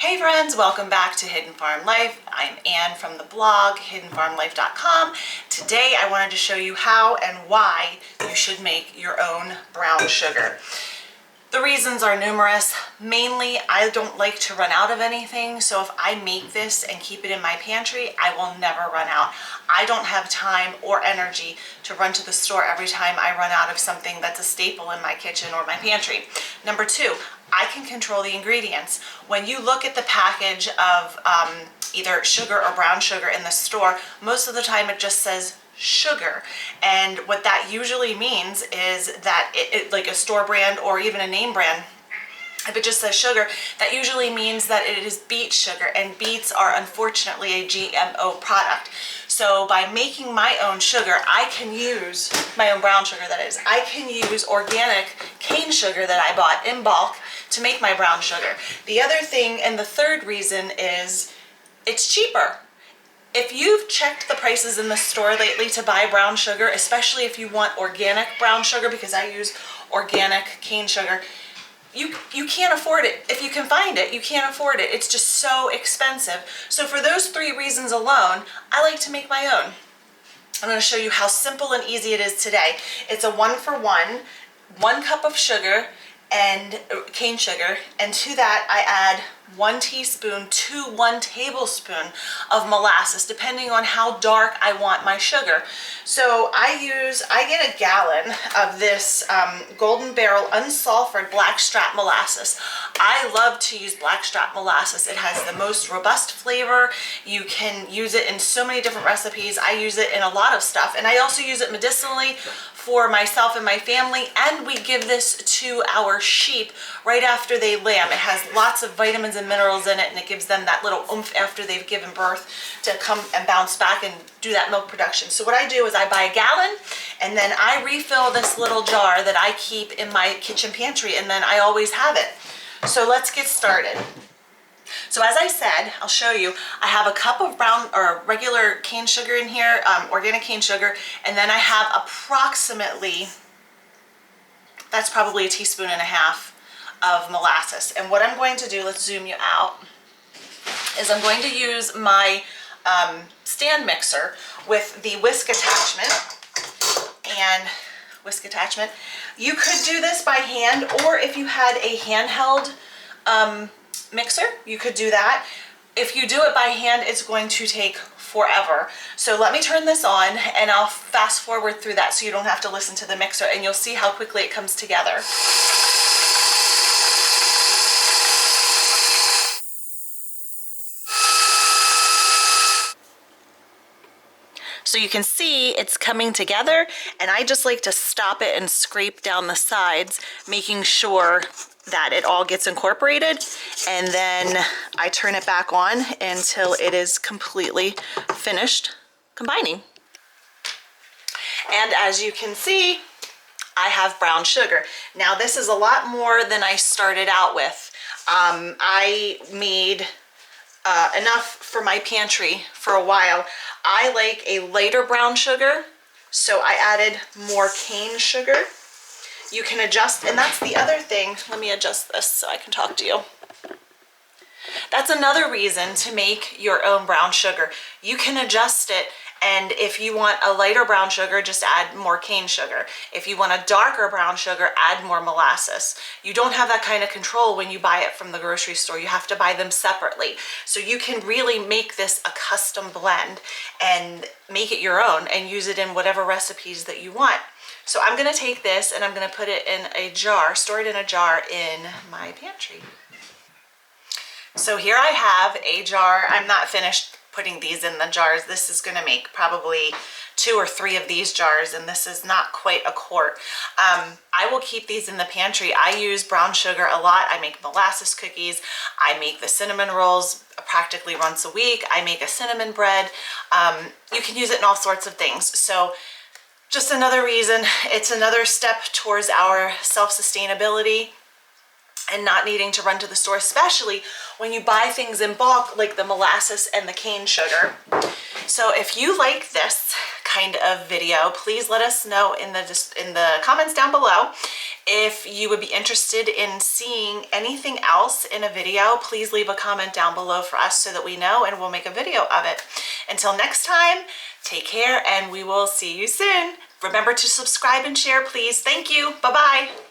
Hey friends, welcome back to Hidden Farm Life. I'm Anne from the blog hiddenfarmlife.com. Today I wanted to show you how and why you should make your own brown sugar. The reasons are numerous. Mainly, I don't like to run out of anything, so if I make this and keep it in my pantry, I will never run out. I don't have time or energy to run to the store every time I run out of something that's a staple in my kitchen or my pantry. Number two, I can control the ingredients. When you look at the package of either sugar or brown sugar in the store, most of the time it just says sugar, and what that usually means is that it like a store brand or even a name brand, if it just says sugar, that usually means that it is beet sugar, and beets are unfortunately a GMO product. So by making my own sugar, I can use my own brown sugar, that is. I can use organic cane sugar that I bought in bulk to make my brown sugar. The other thing, and the third reason, is it's cheaper. If you've checked the prices in the store lately to buy brown sugar, especially if you want organic brown sugar, because I use organic cane sugar, you can't afford it. If you can find it, you can't afford it. It's just so expensive. So for those three reasons alone, I like to make my own. I'm going to show you how simple and easy it is today. It's a 1-for-1, 1 cup of sugar and cane sugar, and to that I add 1 teaspoon to 1 tablespoon of molasses, depending on how dark I want my sugar. So I get a gallon of this Golden Barrel unsulfured blackstrap molasses. I love to use blackstrap molasses. It has the most robust flavor. You can use it in so many different recipes. I use it in a lot of stuff, and I also use it medicinally for myself and my family, and we give this to our sheep right after they lamb. It has lots of vitamins and minerals in it, and it gives them that little oomph after they've given birth to come and bounce back and do that milk production. So what I do is I buy a gallon, and then I refill this little jar that I keep in my kitchen pantry, and then I always have it. So let's get started. So as I said, I'll show you, I have a cup of brown or regular cane sugar in here, organic cane sugar, and then I have approximately, that's probably 1.5 teaspoons of molasses. And what I'm going to do, let's zoom you out, is I'm going to use my stand mixer with the whisk attachment. You could do this by hand, or if you had a handheld mixer, you could do that. If you do it by hand, it's going to take forever. So let me turn this on, and I'll fast forward through that so you don't have to listen to the mixer, and you'll see how quickly it comes together. So you can see it's coming together, and I just like to stop it and scrape down the sides, making sure that it all gets incorporated, and then I turn it back on until it is completely finished combining. And as you can see, I have brown sugar. Now this is a lot more than I started out with. I made enough for my pantry for a while. I like a lighter brown sugar, so I added more cane sugar. You can adjust, and that's the other thing. Let me adjust this so I can talk to you. That's another reason to make your own brown sugar. You can adjust it, and if you want a lighter brown sugar, just add more cane sugar. If you want a darker brown sugar, add more molasses. You don't have that kind of control when you buy it from the grocery store. You have to buy them separately. So you can really make this a custom blend and make it your own and use it in whatever recipes that you want. So I'm going to take this and I'm going to put it in a jar, store it in a jar in my pantry. So here I have a jar. I'm not finished putting these in the jars. This is going to make probably 2 or 3 of these jars, and this is not quite a quart. I will keep these in the pantry. I use brown sugar a lot. I make molasses cookies. I make the cinnamon rolls practically once a week. I make a cinnamon bread. You can use it in all sorts of things. So just another reason, it's another step towards our self-sustainability and not needing to run to the store, especially when you buy things in bulk like the molasses and the cane sugar. So if you like this kind of video, please let us know in the comments down below. If you would be interested in seeing anything else in a video, please leave a comment down below for us so that we know, and we'll make a video of it. Until next time, take care and we will see you soon. Remember to subscribe and share, please. Thank you. Bye-bye.